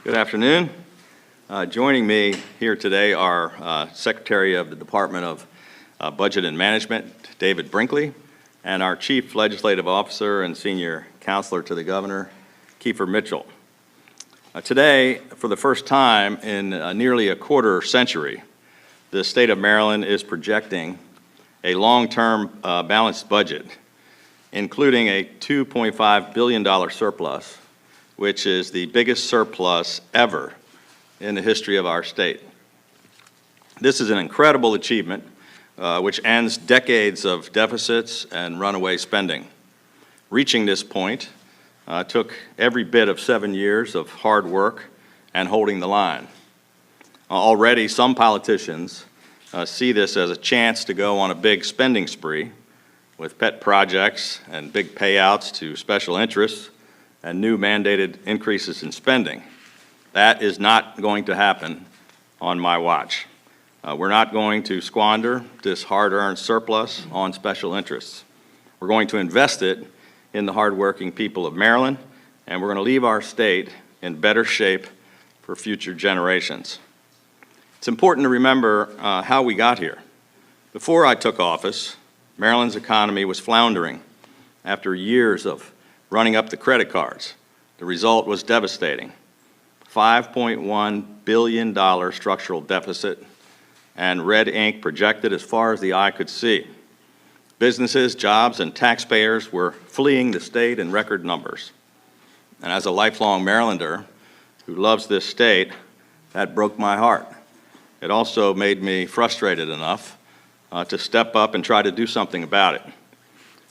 Good afternoon. Joining me here today are Secretary of the Department of Budget and Management, David Brinkley, and our Chief Legislative Officer and Senior Counselor to the Governor, Kiefer Mitchell. Today, for the first time in nearly a quarter century, the state of Maryland is projecting a long-term balanced budget, including a $2.5 billion surplus, which is the biggest surplus ever in the history of our state. This is an incredible achievement which ends decades of deficits and runaway spending. Reaching this point took every bit of 7 years of hard work and holding the line. Already some politicians see this as a chance to go on a big spending spree with pet projects and big payouts to special interests and new mandated increases in spending. That is not going to happen on my watch. We're not going to squander this hard-earned surplus on special interests. We're going to invest it in the hardworking people of Maryland, and we're going to leave our state in better shape for future generations. It's important to remember how we got here. Before I took office, Maryland's economy was floundering after years of running up the credit cards. The result was devastating. $5.1 billion structural deficit and red ink projected as far as the eye could see. Businesses, jobs, and taxpayers were fleeing the state in record numbers. And as a lifelong Marylander who loves this state, that broke my heart. It also made me frustrated enough to step up and try to do something about it.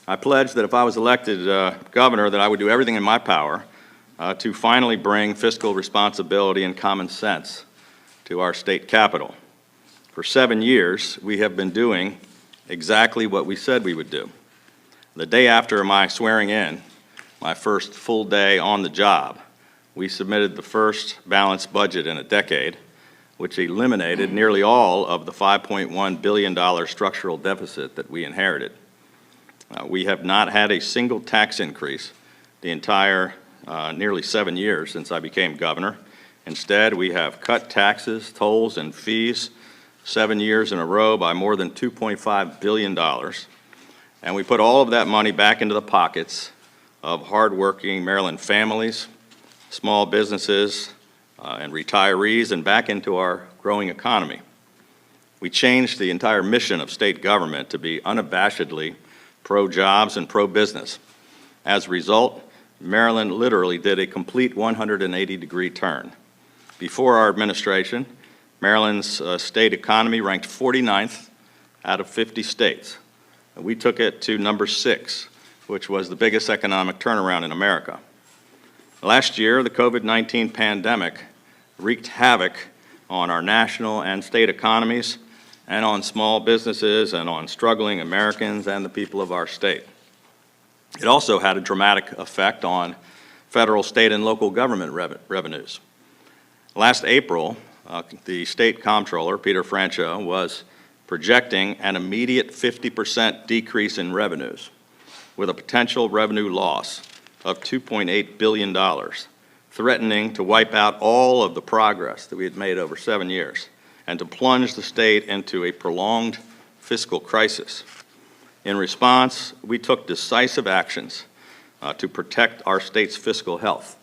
I pledged that if I was elected governor that I would do everything in my power to finally bring fiscal responsibility and common sense to our state capital. For 7 years, we have been doing exactly what we said we would do. The day after my swearing in, my first full day on the job, we submitted the first balanced budget in a decade, which eliminated nearly all of the $5.1 billion structural deficit that we inherited. We have not had a single tax increase the entire nearly 7 years since I became governor. Instead, we have cut taxes, tolls, and fees 7 years in a row by more than $2.5 billion. And we put all of that money back into the pockets of hardworking Maryland families, small businesses, and retirees, and back into our growing economy. We changed the entire mission of state government to be unabashedly pro-jobs and pro-business. As a result, Maryland literally did a complete 180-degree turn. Before our administration, Maryland's state economy ranked 49th out of 50 states. We took it to number 6, which was the biggest economic turnaround in America. Last year, the COVID-19 pandemic wreaked havoc on our national and state economies, and on small businesses and on struggling Americans and the people of our state. It also had a dramatic effect on federal, state, and local government revenues. Last April, the state comptroller, Peter Francho, was projecting an immediate 50% decrease in revenues with a potential revenue loss of $2.8 billion, threatening to wipe out all of the progress that we had made over 7 years and to plunge the state into a prolonged fiscal crisis. In response, we took decisive actions to protect our state's fiscal health.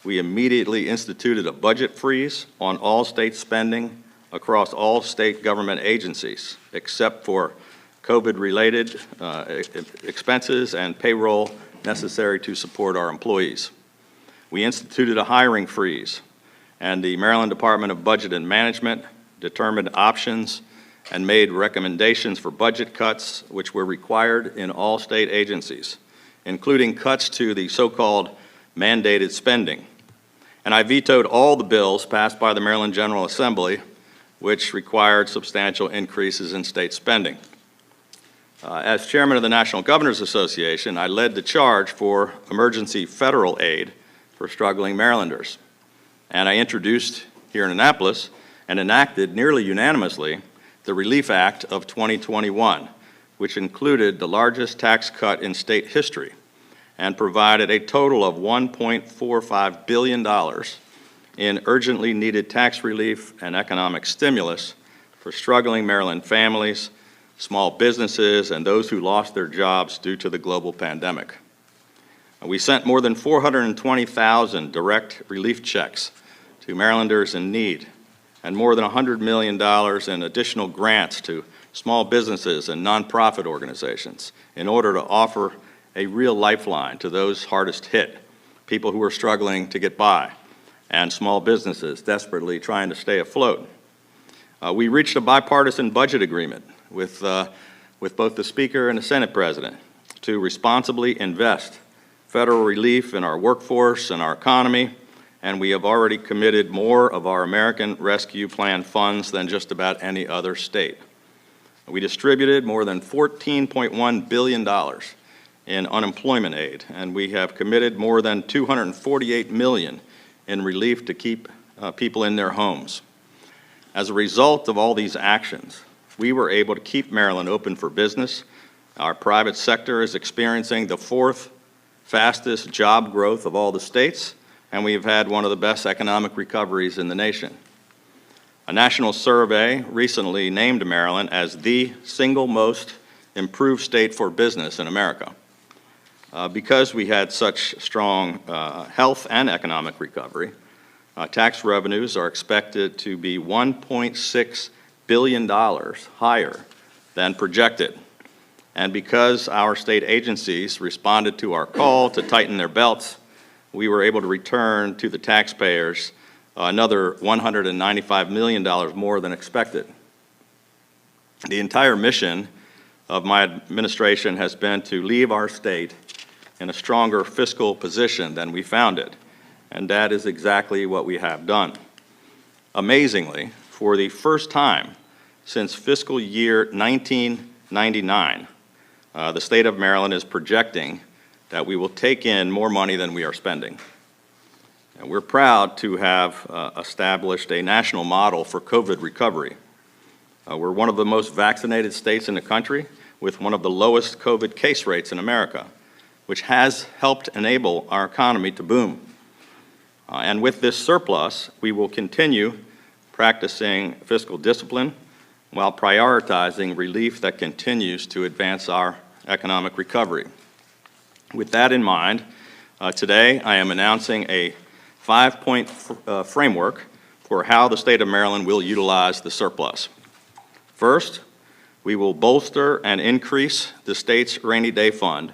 We immediately instituted a budget freeze on all state spending across all state government agencies, except for COVID-related expenses and payroll necessary to support our employees. We instituted a hiring freeze, and the Maryland Department of Budget and Management determined options and made recommendations for budget cuts which were required in all state agencies, including cuts to the so-called mandated spending. And I vetoed all the bills passed by the Maryland General Assembly which required substantial increases in state spending. As chairman of the National Governors Association, I led the charge for emergency federal aid for struggling Marylanders. And I introduced here in Annapolis and enacted nearly unanimously the Relief Act of 2021, which included the largest tax cut in state history and provided a total of $1.45 billion in urgently needed tax relief and economic stimulus for struggling Maryland families, small businesses, and those who lost their jobs due to the global pandemic. We sent more than 420,000 direct relief checks to Marylanders in need, and more than $100 million in additional grants to small businesses and nonprofit organizations in order to offer a real lifeline to those hardest hit, people who are struggling to get by, and small businesses desperately trying to stay afloat. We reached a bipartisan budget agreement with both the Speaker and the Senate President to responsibly invest federal relief in our workforce and our economy, and we have already committed more of our American Rescue Plan funds than just about any other state. We distributed more than $14.1 billion in unemployment aid, and we have committed more than $248 million in relief to keep people in their homes. As a result of all these actions, we were able to keep Maryland open for business. Our private sector is experiencing the fourth fastest job growth of all the states, and we have had one of the best economic recoveries in the nation. A national survey recently named Maryland as the single most improved state for business in America. Because we had such strong health and economic recovery, tax revenues are expected to be $1.6 billion higher than projected. And because our state agencies responded to our call to tighten their belts, we were able to return to the taxpayers another $195 million more than expected. The entire mission of my administration has been to leave our state in a stronger fiscal position than we found it, and that is exactly what we have done. Amazingly, for the first time since fiscal year 1999, the state of Maryland is projecting that we will take in more money than we are spending. And we're proud to have established a national model for COVID recovery. We're one of the most vaccinated states in the country with one of the lowest COVID case rates in America, which has helped enable our economy to boom. And with this surplus, we will continue practicing fiscal discipline while prioritizing relief that continues to advance our economic recovery. With that in mind, today I am announcing a 5-point framework for how the state of Maryland will utilize the surplus. First, we will bolster and increase the state's rainy day fund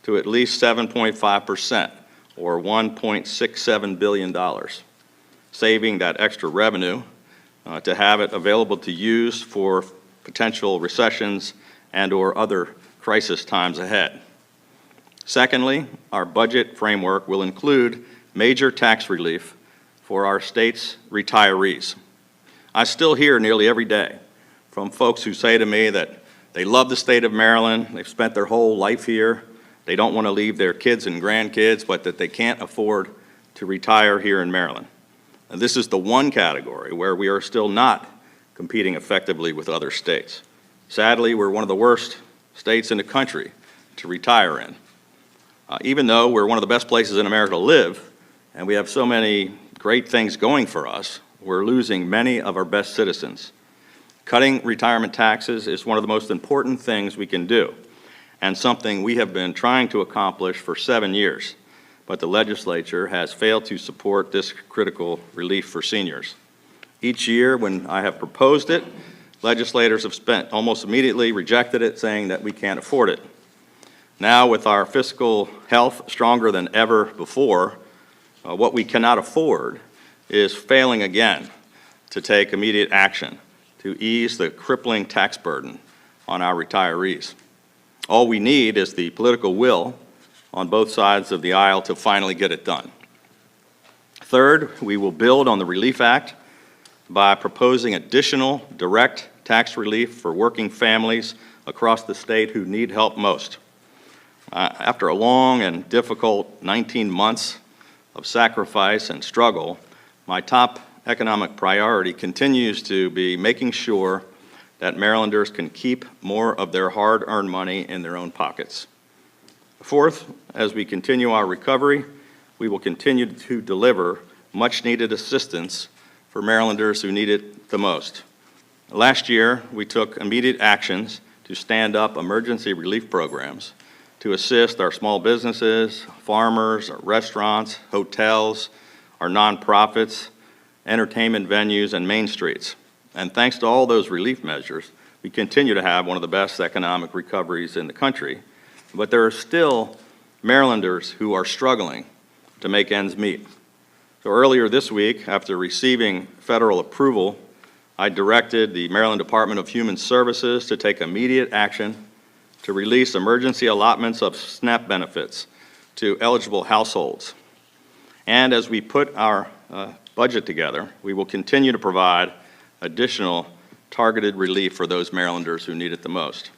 to at least 7.5%, or $1.67 billion, saving that extra revenue to have it available to use for potential recessions and/or other crisis times ahead. Secondly, our budget framework will include major tax relief for our state's retirees. I still hear nearly every day from folks who say to me that they love the state of Maryland, they've spent their whole life here, they don't want to leave their kids and grandkids, but that they can't afford to retire here in Maryland. And this is the one category where we are still not competing effectively with other states. Sadly, we're one of the worst states in the country to retire in. Even though we're one of the best places in America to live, and we have so many great things going for us, we're losing many of our best citizens. Cutting retirement taxes is one of the most important things we can do, and something we have been trying to accomplish for 7 years, but the legislature has failed to support this critical relief for seniors. Each year when I have proposed it, legislators have almost immediately rejected it, saying that we can't afford it. Now, with our fiscal health stronger than ever before, what we cannot afford is failing again to take immediate action to ease the crippling tax burden on our retirees. All we need is the political will on both sides of the aisle to finally get it done. Third, we will build on the Relief Act by proposing additional direct tax relief for working families across the state who need help most. After a long and difficult 19 months of sacrifice and struggle, my top economic priority continues to be making sure that Marylanders can keep more of their hard-earned money in their own pockets. Fourth, as we continue our recovery, we will continue to deliver much-needed assistance for Marylanders who need it the most. Last year, we took immediate actions to stand up emergency relief programs to assist our small businesses, farmers, our restaurants, hotels, our nonprofits, entertainment venues, and main streets. And thanks to all those relief measures, we continue to have one of the best economic recoveries in the country. But there are still Marylanders who are struggling to make ends meet. So earlier this week, after receiving federal approval, I directed the Maryland Department of Human Services to take immediate action to release emergency allotments of SNAP benefits to eligible households. And as we put our budget together, we will continue to provide additional targeted relief for those Marylanders who need it the most.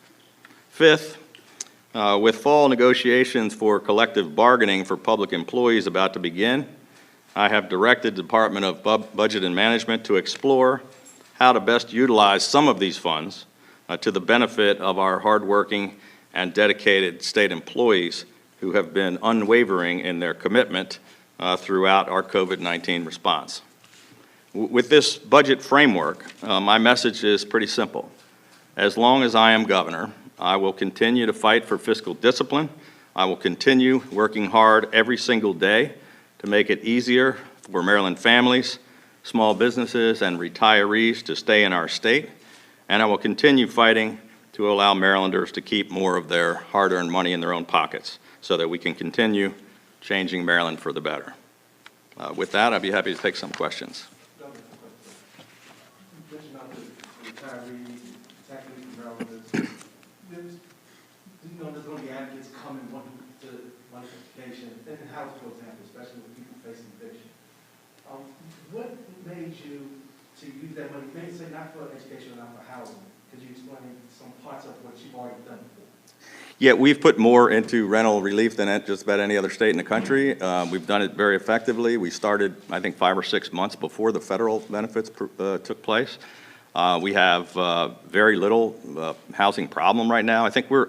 Fifth, with fall negotiations for collective bargaining for public employees about to begin, I have directed the Department of Budget and Management to explore how to best utilize some of these funds to the benefit of our hardworking and dedicated state employees who have been unwavering in their commitment throughout our COVID-19 response. With this budget framework, my message is pretty simple. As long as I am governor, I will continue to fight for fiscal discipline. I will continue working hard every single day to make it easier for Maryland families, small businesses, and retirees to stay in our state. And I will continue fighting to allow Marylanders to keep more of their hard-earned money in their own pockets so that we can continue changing Maryland for the better. With that, I'd be happy to take some questions. There's going to be advocates coming wanting to want education in the House, for example, especially with people facing eviction. What made you to use that money, maybe say not for education or not for housing? Could you explain some parts of what you've already done before? Yeah, we've put more into rental relief than just about any other state in the country. We've done it very effectively. We started, I think, 5 or 6 months before the federal benefits took place. We have very little housing problem right now. I think we're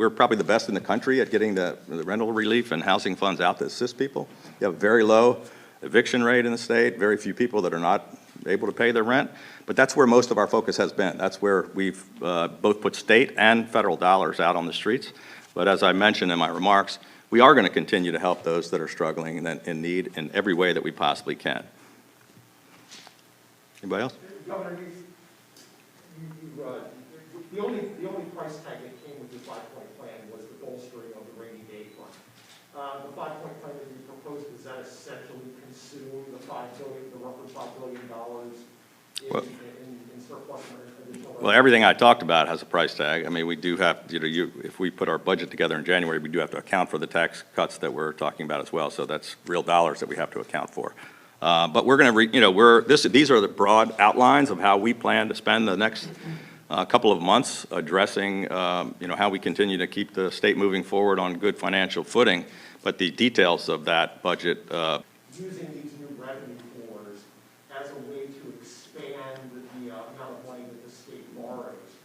probably the best in the country at getting the rental relief and housing funds out to assist people. You have a very low eviction rate in the state, very few people that are not able to pay their rent, but that's where most of our focus has been. That's where we've both put state and federal dollars out on the streets. But as I mentioned in my remarks, we are going to continue to help those that are struggling and in need in every way that we possibly can. Anybody else? Governor, the only price tag that came with your 5-point plan was the bolstering of the rainy day fund. The 5-point plan that you proposed, does that essentially consume the roughly $5 billion in surplus or additional? Well, everything I talked about has a price tag. I mean, we do have, if we put our budget together in January, we do have to account for the tax cuts that we're talking about as well. So that's real dollars that we have to account for. But we're going to, these are the broad outlines of how we plan to spend the next couple of months addressing, how we continue to keep the state moving forward on good financial footing. But the details of that budget. Using these new revenue floors as a way to expand the amount of money that the state borrows,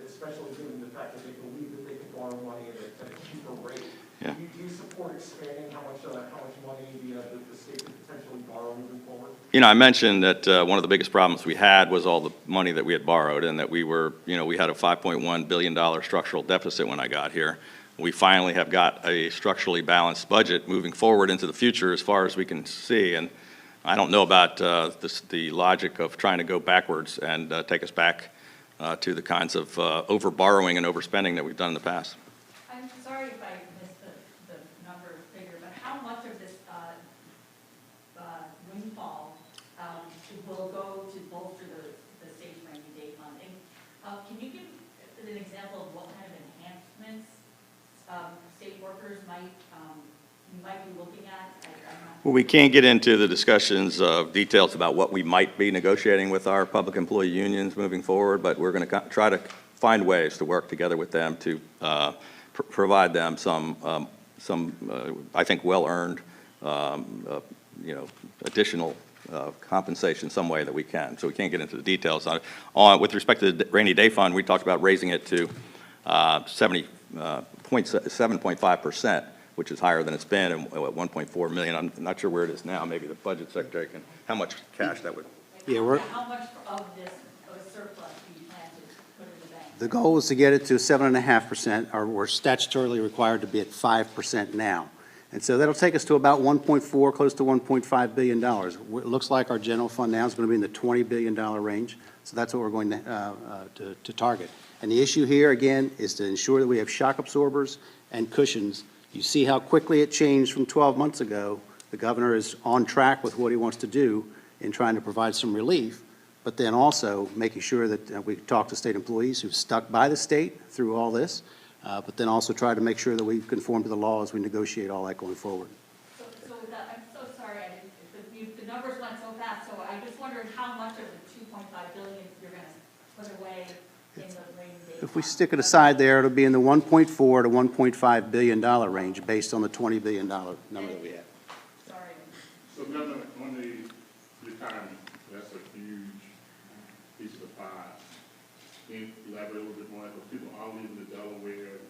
especially given the fact that they believe that they can borrow money at a cheaper rate. Yeah. Do you support expanding how much money the state could potentially borrow moving forward? I mentioned that one of the biggest problems we had was all the money that we had borrowed, and that we were, we had a $5.1 billion structural deficit when I got here. We finally have got a structurally balanced budget moving forward into the future as far as we can see. And I don't know about the logic of trying to go backwards and take us back to the kinds of over-borrowing and overspending that we've done in the past. I'm sorry if I missed the number figure, but how much of this windfall will go to bolster the state's rainy day funding? Can you give an example of what kind of enhancements state workers might be looking at? Well, we can't get into the discussions of details about what we might be negotiating with our public employee unions moving forward, but we're going to try to find ways to work together with them to provide them some I think, well-earned, additional compensation some way that we can. So we can't get into the details on it. With respect to the rainy day fund, we talked about raising it to 7.5%, which is higher than it's been, and at 1.4 million. I'm not sure where it is now. Maybe the budget secretary can, how much cash that would. Like, Yeah, how much of this, of a surplus do you plan to put in the bank? The goal is to get it to 7.5%, or we're statutorily required to be at 5% now. And so that'll take us to about 1.4, close to $1.5 billion. It looks like our general fund now is going to be in the $20 billion range, so that's what we're going to target. And the issue here, again, is to ensure that we have shock absorbers and cushions. You see how quickly it changed from 12 months ago. The governor is on track with what he wants to do in trying to provide some relief, but then also making sure that we talk to state employees who've stuck by the state through all this, but then also try to make sure that we conform to the law as we negotiate all that going forward. So I'm so sorry, the numbers went so fast, so I just wondered how much of the 2.5 billion you're going to put away in the rainy day fund. If we stick it aside there, it'll be in the $1.4 to $1.5 billion range based on the $20 billion number that we have. Sorry. So Governor, on the retirement, that's a huge piece of the pie. Can you elaborate a little bit more, because people are leaving the Delaware?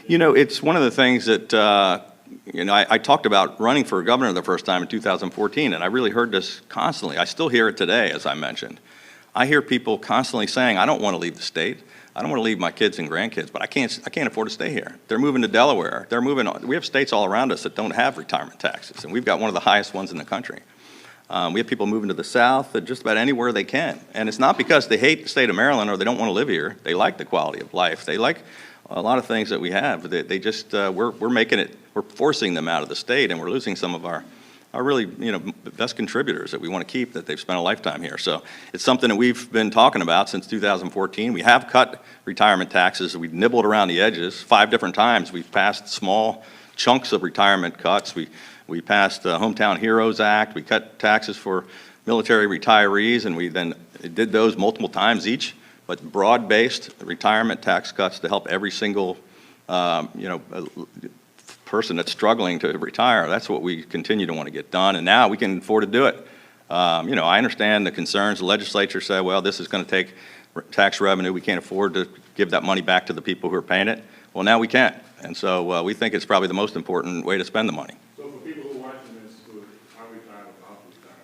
You know, it's one of the things that, I talked about running for governor the first time in 2014, and I really heard this constantly. I still hear it today, as I mentioned. I hear people constantly saying, I don't want to leave the state. I don't want to leave my kids and grandkids, but I can't afford to stay here. They're moving to Delaware. They're moving on. We have states all around us that don't have retirement taxes, and we've got one of the highest ones in the country. We have people moving to the South, just about anywhere they can. And it's not because they hate the state of Maryland or they don't want to live here. They like the quality of life. They like a lot of things that we have. They just, we're making it, we're forcing them out of the state, and we're losing some of our really, best contributors that we want to keep, that they've spent a lifetime here. So it's something that we've been talking about since 2014. We have cut retirement taxes. We've nibbled around the edges 5 different times. We've passed small chunks of retirement cuts. We passed the Hometown Heroes Act. We cut taxes for military retirees, and we then did those multiple times each, but broad-based retirement tax cuts to help every single, person that's struggling to retire. That's what we continue to want to get done, and now we can afford to do it. I understand the concerns. The legislature said, well, this is going to take tax revenue. We can't afford to give that money back to the people who are paying it. Well, now we can, and so we think it's probably the most important way to spend the money. So for people who are watching this, who are retired or about to retire,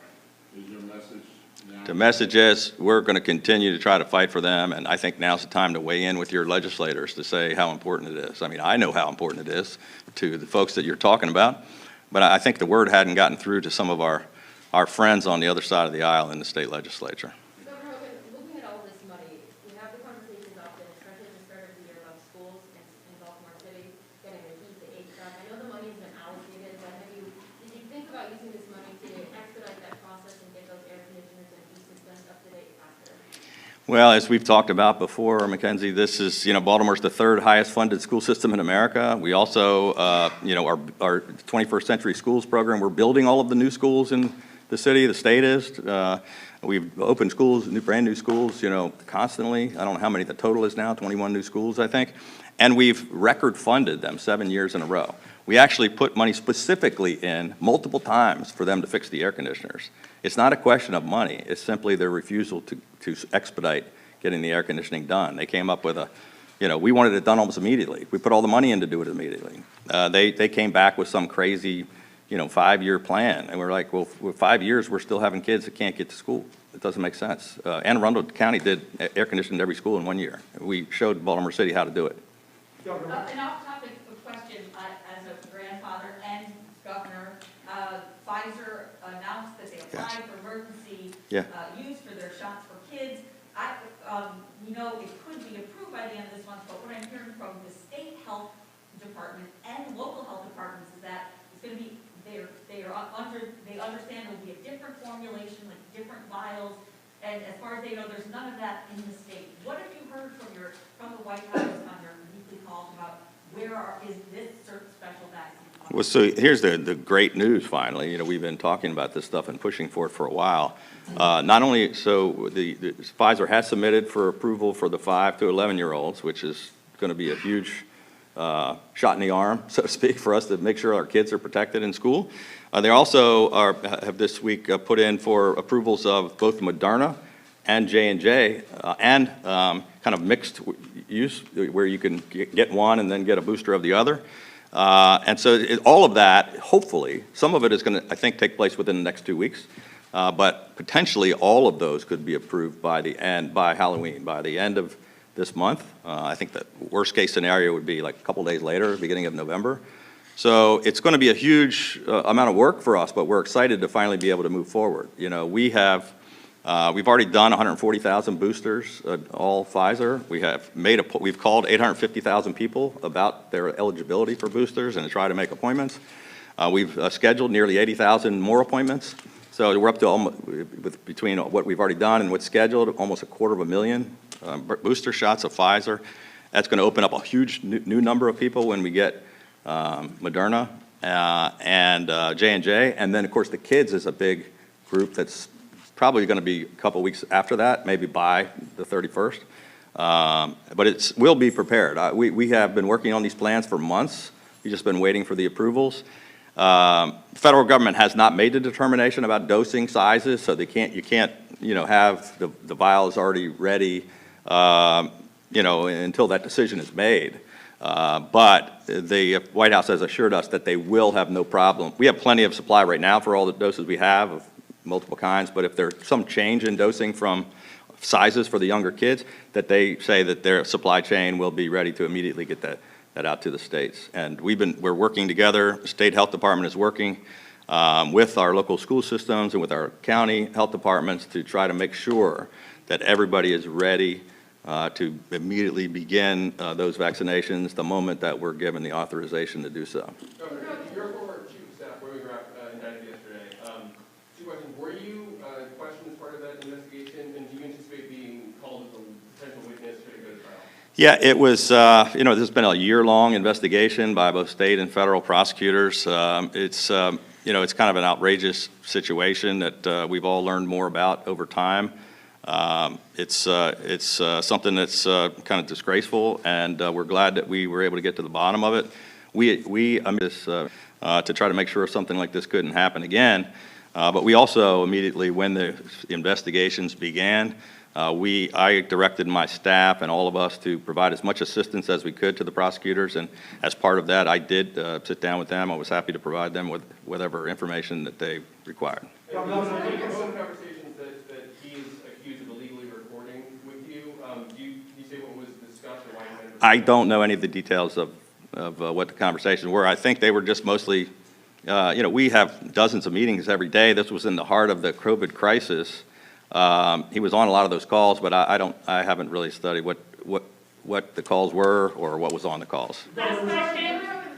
is your message now? The message is we're going to continue to try to fight for them, and I think now's the time to weigh in with your legislators to say how important it is. I mean, I know how important it is to the folks that you're talking about, but I think the word hadn't gotten through to some of our friends on the other side of the aisle in the state legislature. Governor Hogan, looking at all this money, we have the conversations often, especially at the start of the year, about schools in Baltimore City, getting the heat, the HVAC. I know the money's been allocated, but did you think about using this money to expedite that process and get those air conditioners and heat systems up to date faster? Well, as we've talked about before, Mackenzie, this is, Baltimore's the 3rd highest funded school system in America. We also, our 21st Century Schools program, we're building all of the new schools in the city, the state is. We've opened schools, brand new schools, constantly. I don't know how many the total is now, 21 new schools, I think. And we've record funded them 7 years in a row. We actually put money specifically in multiple times for them to fix the air conditioners. It's not a question of money. It's simply their refusal to expedite getting the air conditioning done. They came up with we wanted it done almost immediately. We put all the money in to do it immediately. They came back with some crazy, 5-year plan. And we're like, well, for 5 years, we're still having kids that can't get to school. It doesn't make sense. Anne Arundel County did air conditioned every school in 1 year. We showed Baltimore City how to do it. Governor, An off-topic question, as a grandfather and governor, Pfizer announced that they applied for emergency use for their shots for kids. We know it could be approved by the end of this month, but what I'm hearing from the state health department and local health departments is that it's going to be, they understand it will be a different formulation, like different vials, and as far as they know, there's none of that in the state. What have you heard from the White House on your weekly calls about is this certain special vaccine? Well, so here's the great news finally. We've been talking about this stuff and pushing for it for a while. Not only, so the Pfizer has submitted for approval for the 5 to 11-year-olds, which is going to be a huge shot in the arm, so to speak, for us to make sure our kids are protected in school. They also have this week put in for approvals of both Moderna and J&J, and kind of mixed use, where you can get one and then get a booster of the other. And so all of that, hopefully, some of it is going to, I think, take place within the next 2 weeks. But potentially, all of those could be approved by Halloween, by the end of this month. I think the worst-case scenario would be like a couple days later, beginning of November. So it's going to be a huge amount of work for us, but we're excited to finally be able to move forward. You know, we've already done 140,000 boosters, all Pfizer. We've called 850,000 people about their eligibility for boosters and to try to make appointments. We've scheduled nearly 80,000 more appointments. So we're up to almost, between what we've already done and what's scheduled, almost 250,000 booster shots of Pfizer. That's going to open up a huge new number of people when we get Moderna and J&J. And then, of course, the kids is a big group that's probably going to be a couple weeks after that, maybe by the 31st. But we'll be prepared. We have been working on these plans for months. We've just been waiting for the approvals. The federal government has not made the determination about dosing sizes, so you can't have the vials already ready, until that decision is made. But the White House has assured us that they will have no problem. We have plenty of supply right now for all the doses we have of multiple kinds, but if there's some change in dosing from sizes for the younger kids, that they say that their supply chain will be ready to immediately get that out to the states. And we're working together. The state health department is working with our local school systems and with our county health departments to try to make sure that everybody is ready to immediately begin those vaccinations the moment that we're given the authorization to do so. Governor, your former chief of staff, Roy McGrath, indicted yesterday. Two questions. Were you questioned as part of that investigation, and do you anticipate being called as a potential witness should it go to trial? Yeah, it was, this has been a year-long investigation by both state and federal prosecutors. It's kind of an outrageous situation that we've all learned more about over time. It's something that's kind of disgraceful, and we're glad that we were able to get to the bottom of it. To try to make sure something like this couldn't happen again. But we also immediately, when the investigations began, I directed my staff and all of us to provide as much assistance as we could to the prosecutors, and as part of that, I did sit down with them. I was happy to provide them with whatever information that they required. In those conversations that he is accused of illegally recording with you, do you say what was discussed or why you had I don't know any of the details of what the conversations were. I think they were just mostly, we have dozens of meetings every day. This was in the heart of the COVID crisis. He was on a lot of those calls, but I haven't really studied what the calls were or what was on the calls.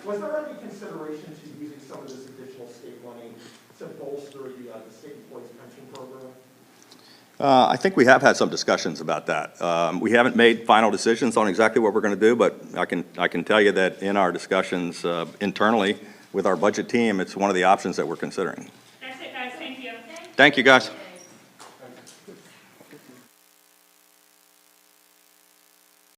Was there any consideration to using some of this additional state money to bolster the state employees pension program? I think we have had some discussions about that. We haven't made final decisions on exactly what we're going to do, but I can tell you that in our discussions internally with our budget team, it's one of the options that we're considering. That's it, guys. Thank you. Thank you, guys.